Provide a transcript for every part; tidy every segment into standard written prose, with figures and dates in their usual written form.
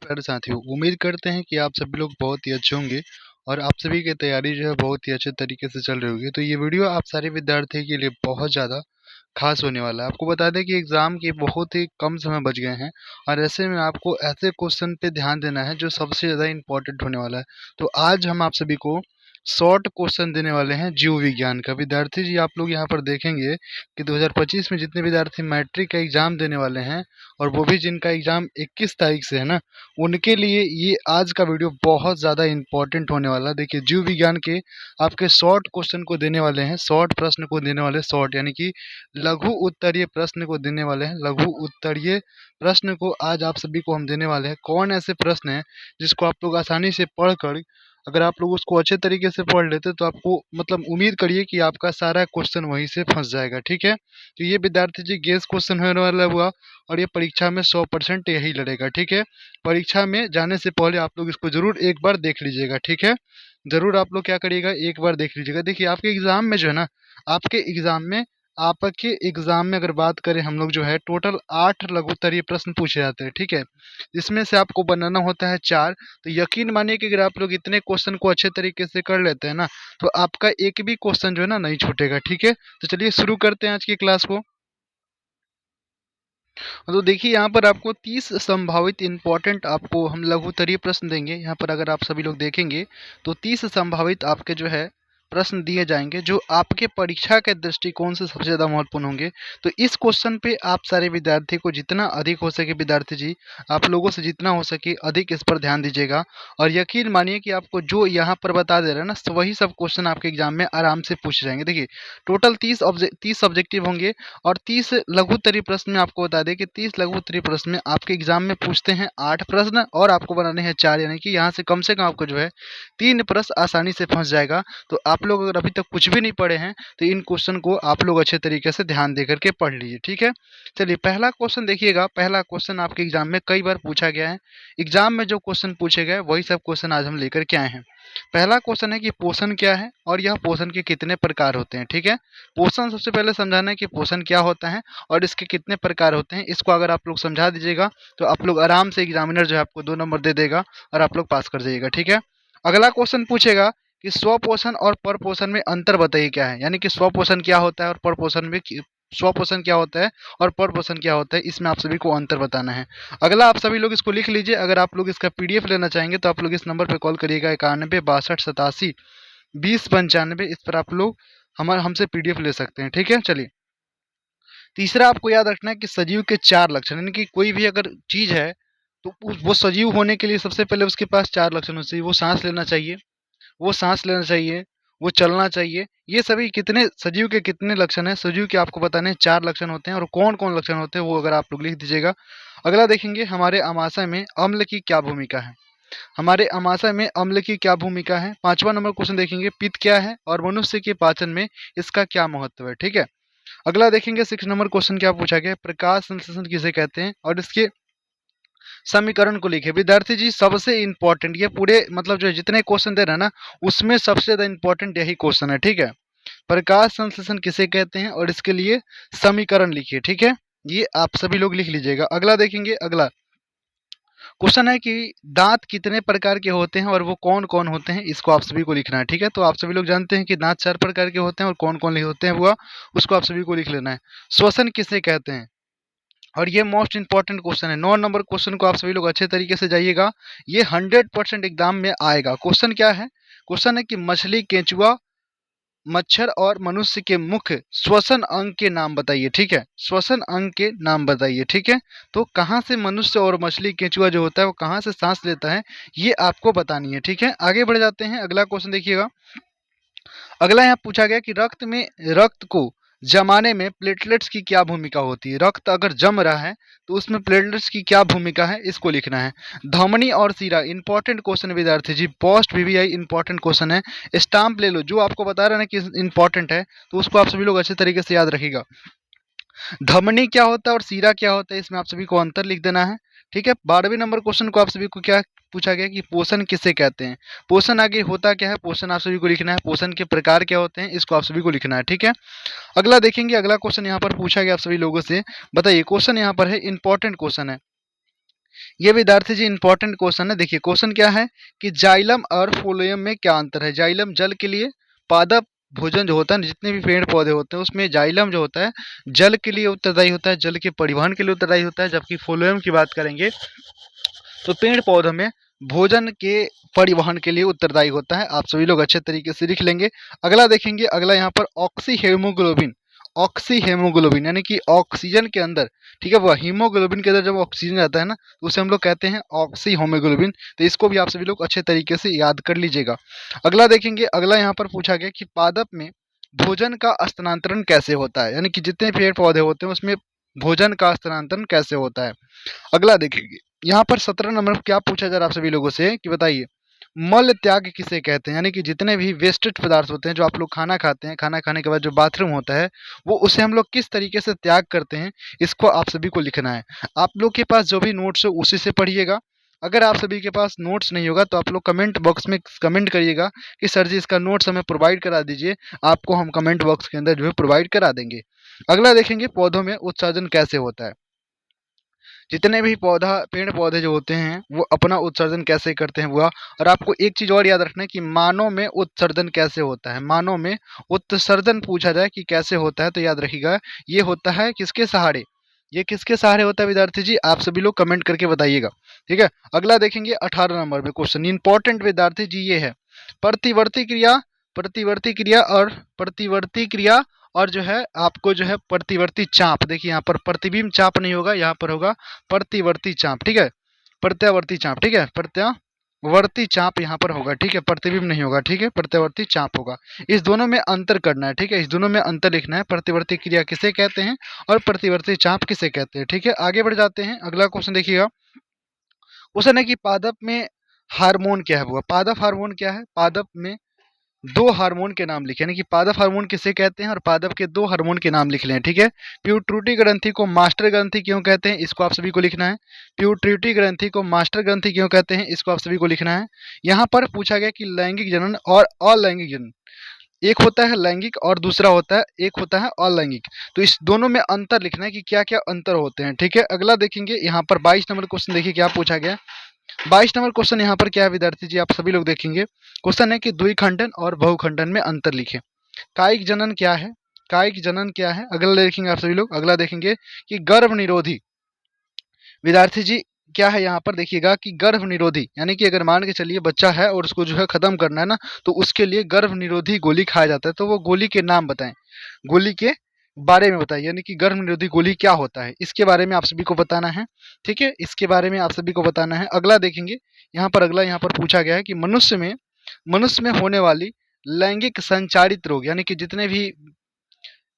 प्यारे साथियों, उम्मीद करते हैं कि आप सभी लोग बहुत ही अच्छे होंगे और आप सभी की तैयारी जो है बहुत ही अच्छे तरीके से चल रही होगी। तो ये वीडियो आप सारे विद्यार्थियों के लिए बहुत ज़्यादा खास होने वाला है। आपको बता दें कि एग्ज़ाम के बहुत ही कम समय बच गए हैं और ऐसे में आपको ऐसे क्वेश्चन पे ध्यान देना है जो सबसे ज़्यादा इंपॉर्टेंट होने वाला है। तो आज हम आप सभी को शॉर्ट क्वेश्चन देने वाले हैं जीव विज्ञान का। विद्यार्थी जी, आप लोग यहाँ पर देखेंगे कि 2025 में जितने विद्यार्थी मैट्रिक का एग्ज़ाम देने वाले हैं और वो भी जिनका एग्ज़ाम 21 तारीख से है ना, उनके लिए ये आज का वीडियो बहुत ज़्यादा इंपॉर्टेंट होने वाला है। देखिए, जीव विज्ञान के आपके शॉर्ट क्वेश्चन को देने वाले हैं, शॉर्ट प्रश्न को देने वाले, शॉर्ट यानी कि लघु उत्तरीय प्रश्न को देने वाले हैं। लघु उत्तरीय प्रश्न को आज आप सभी को हम देने वाले हैं। कौन ऐसे प्रश्न हैं जिसको आप लोग आसानी से पढ़कर, अगर आप लोग उसको अच्छे तरीके से पढ़ लेते तो आपको मतलब उम्मीद करिए कि आपका सारा क्वेश्चन वहीं से फंस जाएगा। ठीक है, तो ये विद्यार्थी जी गेस क्वेश्चन होने वाला हुआ और ये परीक्षा में 100% यही लड़ेगा। ठीक है, परीक्षा में जाने से पहले आप लोग इसको जरूर एक बार देख लीजिएगा। ठीक है, जरूर आप लोग क्या करिएगा, एक बार देख लीजिएगा। देखिए, आपके एग्जाम में जो है ना, आपके एग्जाम में आपके एग्जाम में अगर बात करें हम लोग, जो है टोटल 8 लघु उत्तरीय प्रश्न पूछे जाते हैं। ठीक है, इसमें से आपको बनाना होता है 4। तो यकीन मानिए कि अगर आप लोग इतने क्वेश्चन को अच्छे तरीके से कर लेते हैं ना, तो आपका एक भी क्वेश्चन जो है ना नहीं छूटेगा। ठीक है, तो चलिए शुरू करते हैं आज की क्लास को। तो देखिए, यहाँ पर आपको 30 संभावित इंपॉर्टेंट आपको हम लघु उत्तरीय प्रश्न देंगे। यहाँ पर अगर आप सभी लोग देखेंगे तो 30 संभावित आपके जो है प्रश्न दिए जाएंगे जो आपके परीक्षा के दृष्टिकोण से सबसे ज़्यादा महत्वपूर्ण होंगे। तो इस क्वेश्चन पे आप सारे विद्यार्थी को जितना अधिक हो सके, विद्यार्थी जी आप लोगों से जितना हो सके अधिक इस पर ध्यान दीजिएगा। और यकीन मानिए कि आपको जो यहाँ पर बता दे रहे हैं ना, वही सब क्वेश्चन आपके एग्जाम में आराम से पूछे जाएंगे। देखिए, टोटल 30 सब्जेक्टिव होंगे और 30 लघु उत्तरीय प्रश्न में आपको बता दें कि 30 लघु उत्तरीय प्रश्न में आपके एग्जाम में पूछते हैं 8 प्रश्न और आपको बनाने हैं 4, यानी कि यहाँ से कम आपको जो है 3 प्रश्न आसानी से फंस जाएगा। तो आप लोग अगर अभी तक कुछ भी नहीं पढ़े हैं तो इन क्वेश्चन को आप लोग अच्छे तरीके से ध्यान दे करके पढ़ लीजिए। ठीक है, चलिए पहला क्वेश्चन देखिएगा। पहला क्वेश्चन आपके एग्जाम में कई बार पूछा गया है। एग्जाम में जो क्वेश्चन पूछे गए वही सब क्वेश्चन आज हम लेकर के आए हैं। पहला क्वेश्चन है कि पोषण क्या है और यह पोषण के कितने प्रकार होते हैं। ठीक है, पोषण सबसे पहले समझाना है कि पोषण क्या होता है और इसके कितने प्रकार होते हैं। इसको अगर आप लोग समझा दीजिएगा तो आप लोग आराम से एग्जामिनर जो है आपको 2 नंबर दे देगा और आप लोग पास कर जाइएगा। ठीक है, अगला क्वेश्चन पूछेगा कि स्वपोषण और परपोषण में अंतर बताइए क्या है, यानी कि स्वपोषण क्या होता है और परपोषण में स्वपोषण क्या होता है और परपोषण क्या होता है, इसमें आप सभी को अंतर बताना है। अगला आप सभी लोग इसको लिख लीजिए। अगर आप लोग इसका पीडीएफ लेना चाहेंगे तो आप लोग इस नंबर पर कॉल करिएगा 91 62 87 20 95। इस पर आप लोग हमसे पीडीएफ ले सकते हैं। ठीक है, चलिए तीसरा आपको याद रखना है कि सजीव के 4 लक्षण, यानी कि कोई भी अगर चीज है तो वो सजीव होने के लिए सबसे पहले उसके पास 4 लक्षण होने चाहिए। वो सांस लेना चाहिए, वो सांस लेना चाहिए, वो चलना चाहिए। ये सभी कितने सजीव के कितने लक्षण हैं, सजीव के आपको बताने हैं 4 लक्षण होते हैं और कौन कौन लक्षण होते हैं वो अगर आप लोग लिख दीजिएगा। अगला देखेंगे हमारे आमाशय में अम्ल की क्या भूमिका है। हमारे आमाशय में अम्ल की क्या भूमिका है। 5वां नंबर क्वेश्चन देखेंगे पित्त क्या है और मनुष्य के पाचन में इसका क्या महत्व है। ठीक है, अगला देखेंगे 6 नंबर क्वेश्चन क्या पूछा गया, प्रकाश संश्लेषण किसे कहते हैं और इसके समीकरण को लिखे। विद्यार्थी जी सबसे इंपॉर्टेंट ये पूरे मतलब जो जितने क्वेश्चन दे रहे हैं ना, उसमें सबसे ज्यादा इंपॉर्टेंट यही क्वेश्चन है। ठीक है, प्रकाश संश्लेषण किसे कहते हैं और इसके लिए समीकरण लिखिए। ठीक है, ये आप सभी लोग लिख लीजिएगा। अगला देखेंगे, अगला क्वेश्चन है कि दांत कितने प्रकार के होते हैं और वो कौन कौन होते हैं, इसको आप सभी को लिखना है। ठीक है, तो आप सभी लोग जानते हैं कि दांत 4 प्रकार के होते हैं और कौन कौन होते हैं वो उसको आप सभी को लिख लेना है। श्वसन किसे कहते हैं और ये मोस्ट इंपॉर्टेंट क्वेश्चन है। 9 नंबर क्वेश्चन को आप सभी लोग अच्छे तरीके से जाइएगा, ये 100% एग्जाम में आएगा। क्वेश्चन क्या है, क्वेश्चन है कि मछली, केंचुआ, मच्छर और मनुष्य के मुख्य श्वसन अंग के नाम बताइए। ठीक है, श्वसन अंग के नाम बताइए। ठीक है, तो कहाँ से मनुष्य और मछली, केंचुआ जो होता है वो कहाँ से सांस लेता है, ये आपको बतानी है। ठीक है, आगे बढ़ जाते हैं। अगला क्वेश्चन देखिएगा। अगला यहाँ पूछा गया कि रक्त को जमाने में प्लेटलेट्स की क्या भूमिका होती है। रक्त अगर जम रहा है तो उसमें प्लेटलेट्स की क्या भूमिका है, इसको लिखना है। धमनी और सीरा इंपॉर्टेंट क्वेश्चन विद्यार्थी जी, पोस्ट वीवीआई इंपॉर्टेंट क्वेश्चन है। स्टाम्प ले लो, जो आपको बता रहा है ना कि इंपॉर्टेंट है तो उसको आप सभी लोग अच्छे तरीके से याद रखिएगा। धमनी क्या होता है और सीरा क्या होता है, इसमें आप सभी को अंतर लिख देना है। ठीक है, 12वें नंबर क्वेश्चन को आप सभी को क्या पूछा गया कि पोषण किसे कहते हैं। पोषण आगे होता क्या है, पोषण आप सभी को लिखना है। पोषण के प्रकार क्या होते हैं, इसको आप सभी को लिखना है। ठीक है, अगला देखेंगे। अगला क्वेश्चन यहाँ पर पूछा गया आप सभी लोगों से, बताइए क्वेश्चन यहाँ पर है इंपॉर्टेंट क्वेश्चन है ये विद्यार्थी जी इंपॉर्टेंट क्वेश्चन है। देखिए क्वेश्चन क्या है कि जाइलम और फ्लोएम में क्या अंतर है। जाइलम जल के लिए, पादप भोजन जो होता है, जितने भी पेड़ पौधे होते हैं उसमें जाइलम जो होता है जल के लिए उत्तरदायी होता है, जल के परिवहन के लिए उत्तरदायी होता है, जबकि फ्लोएम की बात करेंगे तो पेड़ पौधों में भोजन के परिवहन के लिए उत्तरदायी होता है। आप सभी लोग अच्छे तरीके से लिख लेंगे। अगला देखेंगे, अगला यहाँ पर ऑक्सी हेमोग्लोबिन, ऑक्सी हेमोग्लोबिन यानी कि ऑक्सीजन के अंदर, ठीक है, वो हीमोग्लोबिन के अंदर जब ऑक्सीजन आता है ना तो उसे हम लोग कहते हैं ऑक्सी होमोग्लोबिन। तो इसको भी आप सभी लोग अच्छे तरीके से याद कर लीजिएगा। अगला देखेंगे, अगला यहाँ पर पूछा गया कि पादप में भोजन का स्थानांतरण कैसे होता है, यानी कि जितने पेड़ पौधे होते हैं उसमें भोजन का स्थानांतरण कैसे होता है। अगला देखेंगे, यहाँ पर 17 नंबर पर क्या पूछा जा रहा है आप सभी लोगों से कि बताइए मल त्याग किसे कहते हैं, यानी कि जितने भी वेस्टेड पदार्थ होते हैं जो आप लोग खाना खाते हैं, खाना खाने के बाद जो बाथरूम होता है वो उसे हम लोग किस तरीके से त्याग करते हैं, इसको आप सभी को लिखना है। आप लोग के पास जो भी नोट्स हो उसी से पढ़िएगा। अगर आप सभी के पास नोट्स नहीं होगा तो आप लोग कमेंट बॉक्स में कमेंट करिएगा कि सर जी इसका नोट्स हमें प्रोवाइड करा दीजिए, आपको हम कमेंट बॉक्स के अंदर जो है प्रोवाइड करा देंगे। अगला देखेंगे पौधों में उत्सर्जन कैसे होता है। जितने भी पेड़ पौधे जो होते हैं वो अपना उत्सर्जन कैसे करते हैं हुआ। और आपको एक चीज और याद रखना है कि मानव में उत्सर्जन कैसे होता है। मानव में उत्सर्जन पूछा जाए कि कैसे होता है तो याद रखिएगा ये होता है किसके सहारे, ये किसके सहारे होता है विद्यार्थी जी, आप सभी लोग कमेंट करके बताइएगा, ठीक है। अगला देखेंगे 18 नंबर में क्वेश्चन इंपॉर्टेंट विद्यार्थी जी ये है प्रतिवर्ती क्रिया, प्रतिवर्ती क्रिया और प्रतिवर्ती क्रिया और जो है आपको जो है प्रतिवर्ती चाप। देखिए यहाँ पर प्रतिबिंब चाप नहीं होगा, यहाँ पर होगा प्रतिवर्ती चाप, ठीक है, प्रत्यावर्ती चाप, ठीक है, प्रत्यावर्ती चाप यहाँ पर होगा, ठीक है, प्रतिबिंब नहीं होगा, ठीक है, प्रत्यावर्ती चाप होगा। इस दोनों में अंतर करना है, ठीक है, इस दोनों में अंतर लिखना है, प्रतिवर्ती क्रिया किसे कहते हैं और प्रतिवर्ती चाप किसे कहते हैं, ठीक है। आगे बढ़ जाते हैं, अगला क्वेश्चन देखिएगा। क्वेश्चन है कि पादप में हार्मोन क्या है हुआ। पादप हार्मोन क्या है, पादप में दो हार्मोन के नाम लिखे, यानी कि पादप हार्मोन किसे कहते हैं और पादप के दो हार्मोन के नाम लिख लें, ठीक है। प्यूटरूटी ग्रंथि को मास्टर ग्रंथि क्यों कहते हैं, इसको आप सभी को लिखना है। प्यूटरूटी ग्रंथि को मास्टर ग्रंथि क्यों कहते हैं, इसको आप सभी को लिखना है। यहाँ पर पूछा गया कि लैंगिक जनन और अलैंगिक जनन, एक होता है लैंगिक और दूसरा होता है, एक होता है अलैंगिक। तो इस दोनों में अंतर लिखना है कि क्या क्या अंतर होते हैं, ठीक है। अगला देखेंगे, यहाँ पर 22 नंबर क्वेश्चन देखिए क्या पूछा गया। 22 नंबर क्वेश्चन यहाँ पर क्या है विद्यार्थी जी, आप सभी लोग देखेंगे। क्वेश्चन है कि द्विखंडन और बहुखंडन में अंतर लिखें। कायिक जनन क्या है, कायिक जनन क्या है, अगला देखेंगे आप सभी लोग। अगला देखेंगे कि गर्भ निरोधी, विद्यार्थी जी क्या है यहाँ पर देखिएगा कि गर्भ निरोधी, यानी कि अगर मान के चलिए बच्चा है और उसको जो है खत्म करना है ना तो उसके लिए गर्भ निरोधी गोली खाया जाता है। तो वो गोली के नाम बताएं, गोली के बारे में बताइए, यानी कि गर्भ निरोधी गोली क्या होता है इसके बारे में आप सभी को बताना है, ठीक है, इसके बारे में आप सभी को बताना है। अगला देखेंगे यहाँ पर, अगला यहाँ पर पूछा गया है कि मनुष्य में होने वाली लैंगिक संचारित रोग, यानी कि जितने भी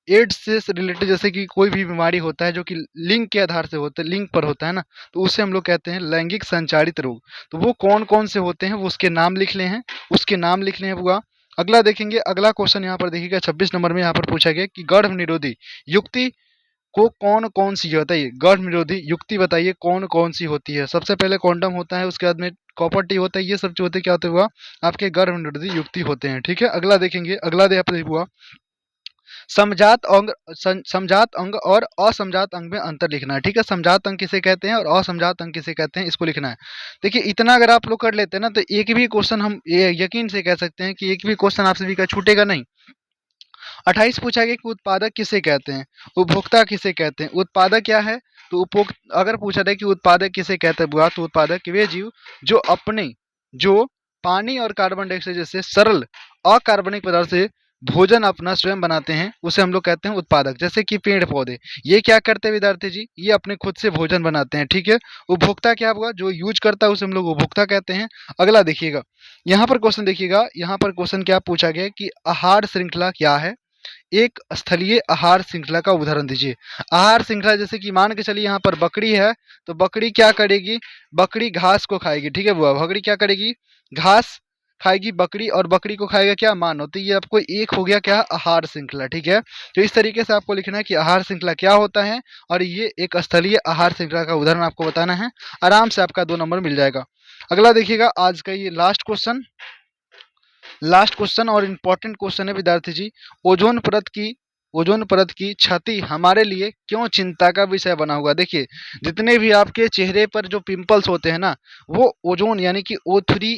एड्स से रिलेटेड जैसे कि कोई भी बीमारी होता है जो कि लिंग के आधार से होता है, लिंग पर होता है ना, तो उसे हम लोग कहते हैं लैंगिक संचारित रोग। तो वो कौन कौन से होते हैं वो उसके नाम लिख ले हैं, उसके नाम लिख ले हैं हुआ। अगला देखेंगे, अगला क्वेश्चन यहाँ पर देखिएगा 26 नंबर में यहाँ पर पूछा गया कि गर्भ निरोधी युक्ति को कौन कौन सी है, बताइए गर्भ निरोधी युक्ति बताइए कौन कौन सी होती है। सबसे पहले कॉन्डम होता है, उसके बाद में कॉपर टी होता है, ये सब जो होते हैं क्या होते हुआ आपके गर्भ निरोधी युक्ति होते हैं, ठीक है। अगला देखेंगे, अगला यहाँ पर हुआ समजात अंग और असमजात अंग में अंतर लिखना है, ठीक है। समजात अंग किसे कहते हैं और असमजात अंग किसे कहते हैं इसको लिखना है। देखिए इतना अगर आप लोग कर लेते हैं ना तो एक भी क्वेश्चन हम यकीन से कह सकते हैं कि एक भी क्वेश्चन आप सभी का छूटेगा नहीं। 28 पूछा गया कि उत्पादक किसे कहते हैं, उपभोक्ता किसे कहते हैं। उत्पादक क्या है तो उपभोक्ता, अगर पूछा जाए कि उत्पादक किसे कहते हैं बुआ तो उत्पादक वे जीव जो पानी और कार्बन डाइऑक्साइड जैसे सरल अकार्बनिक पदार्थ से भोजन अपना स्वयं बनाते हैं उसे हम लोग कहते हैं उत्पादक। जैसे कि पेड़ पौधे ये क्या करते हैं विद्यार्थी जी, ये अपने खुद से भोजन बनाते हैं, ठीक है। उपभोक्ता क्या हुआ, जो यूज करता है उसे हम लोग उपभोक्ता कहते हैं। अगला देखिएगा, यहाँ पर क्वेश्चन देखिएगा, यहाँ पर क्वेश्चन क्या पूछा गया कि आहार श्रृंखला क्या है, एक स्थलीय आहार श्रृंखला का उदाहरण दीजिए। आहार श्रृंखला जैसे कि मान के चलिए यहाँ पर बकरी है तो बकरी क्या करेगी, बकरी घास को खाएगी, ठीक है बुआ, बकरी क्या करेगी, घास खाएगी बकरी, और बकरी को खाएगा क्या, मानव। तो ये आपको एक हो गया क्या, आहार श्रृंखला, ठीक है। तो इस तरीके से आपको लिखना है कि आहार श्रृंखला क्या होता है और ये एक स्थलीय आहार श्रृंखला का उदाहरण आपको बताना है। आराम से आपका 2 नंबर मिल जाएगा। अगला देखिएगा, आज का ये लास्ट क्वेश्चन और इम्पोर्टेंट क्वेश्चन है विद्यार्थी जी। ओजोन परत की ओजोन परत की क्षति हमारे लिए क्यों चिंता का विषय बना हुआ है। देखिए, जितने भी आपके चेहरे पर जो पिंपल्स होते हैं ना, वो ओजोन यानी कि O3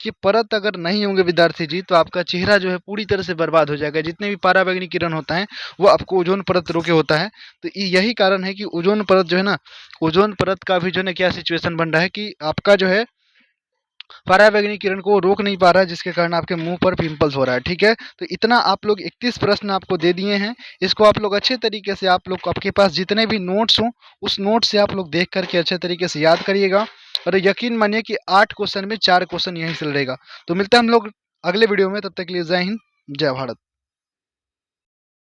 की परत अगर नहीं होंगे विद्यार्थी जी, तो आपका चेहरा जो है पूरी तरह से बर्बाद हो जाएगा। जितने भी पराबैंगनी किरण होता है वो आपको ओजोन परत रोके होता है। तो यही कारण है कि ओजोन परत जो है ना, ओजोन परत का भी जो है ना क्या सिचुएशन बन रहा है कि आपका जो है पराबैंगनी किरण को रोक नहीं पा रहा है, जिसके कारण आपके मुंह पर पिंपल्स हो रहा है। ठीक है, तो इतना आप लोग 31 प्रश्न आपको दे दिए हैं। इसको आप लोग अच्छे तरीके से, आप लोग आपके पास जितने भी नोट्स हों उस नोट से आप लोग देख करके अच्छे तरीके से याद करिएगा। और यकीन मानिए कि 8 क्वेश्चन में 4 क्वेश्चन यहीं से रहेगा। तो मिलते हैं हम लोग अगले वीडियो में, तब तक के लिए जय हिंद, जय भारत।